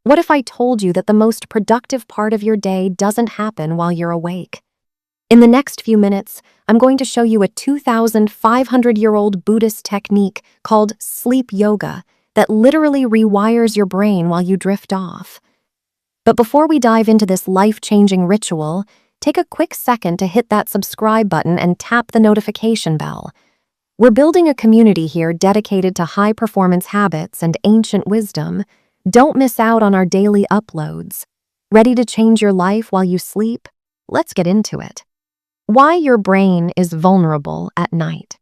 What if I told you that the most productive part of your day doesn't happen while you're awake? In the next few minutes, I'm going to show you a 2,500-year-old Buddhist technique called sleep yoga that literally rewires your brain while you drift off. But before we dive into this life-changing ritual, take a quick second to hit that subscribe button and tap the notification bell. We're building a community here dedicated to high-performance habits and ancient wisdom. Don't miss out on our daily uploads. Ready to change your life while you sleep? Let's get into it. Why your brain is vulnerable at night.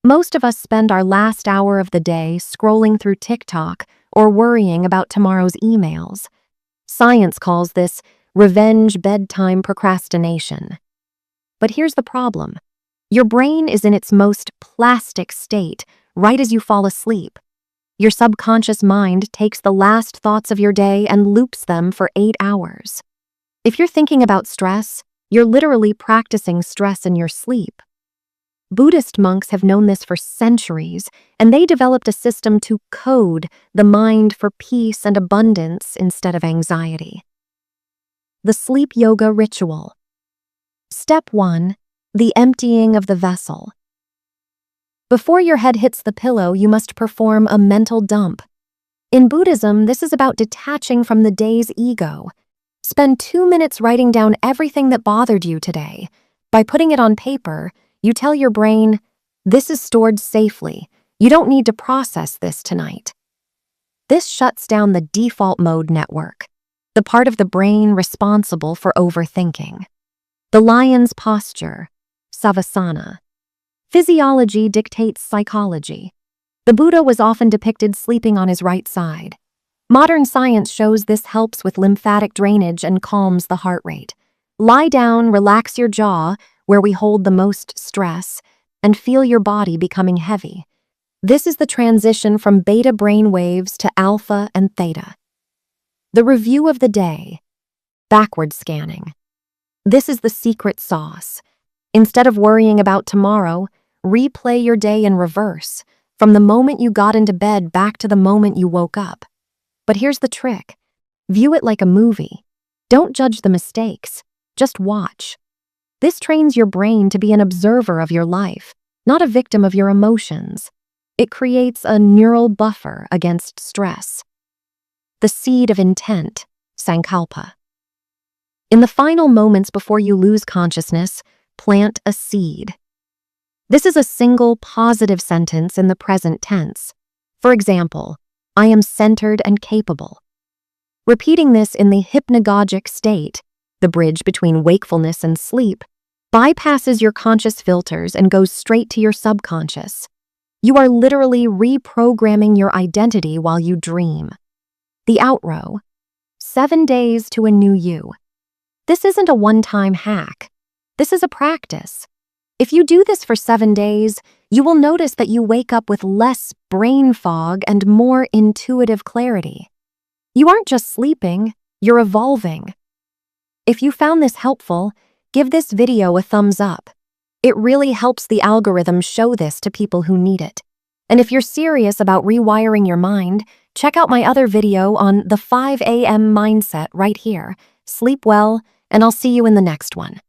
Most of us spend our last hour of the day scrolling through TikTok or worrying about tomorrow's emails. Science calls this revenge bedtime procrastination. But here's the problem. Your brain is in its most plastic state right as you fall asleep. Your subconscious mind takes the last thoughts of your day and loops them for 8 hours. If you're thinking about stress, you're literally practicing stress in your sleep. Buddhist monks have known this for centuries, and they developed a system to code the mind for peace and abundance instead of anxiety. The sleep yoga ritual. Step 1. The emptying of the vessel. Before your head hits the pillow, you must perform a mental dump. In Buddhism, this is about detaching from the day's ego. Spend 2 minutes writing down everything that bothered you today. By putting it on paper, you tell your brain, this is stored safely. You don't need to process this tonight. This shuts down the default mode network, the part of the brain responsible for overthinking. The lion's posture, savasana. Physiology dictates psychology. The Buddha was often depicted sleeping on his right side. Modern science shows this helps with lymphatic drainage and calms the heart rate. Lie down, relax your jaw, where we hold the most stress, and feel your body becoming heavy. This is the transition from beta brain waves to alpha and theta. The review of the day. Backward scanning. This is the secret sauce. Instead of worrying about tomorrow, replay your day in reverse, from the moment you got into bed back to the moment you woke up. But here's the trick. View it like a movie. Don't judge the mistakes. Just watch. This trains your brain to be an observer of your life, not a victim of your emotions. It creates a neural buffer against stress. The seed of intent, sankalpa. In the final moments before you lose consciousness, plant a seed. This is a single positive sentence in the present tense. For example, I am centered and capable. Repeating this in the hypnagogic state, the bridge between wakefulness and sleep, bypasses your conscious filters and goes straight to your subconscious. You are literally reprogramming your identity while you dream. The outrow. 7 days to a new you. This isn't a one-time hack. This is a practice. If you do this for 7 days, you will notice that you wake up with less brain fog and more intuitive clarity. You aren't just sleeping, you're evolving. If you found this helpful, give this video a thumbs up. It really helps the algorithm show this to people who need it. And if you're serious about rewiring your mind, check out my other video on the 5 a.m. mindset right here. Sleep well, and I'll see you in the next one.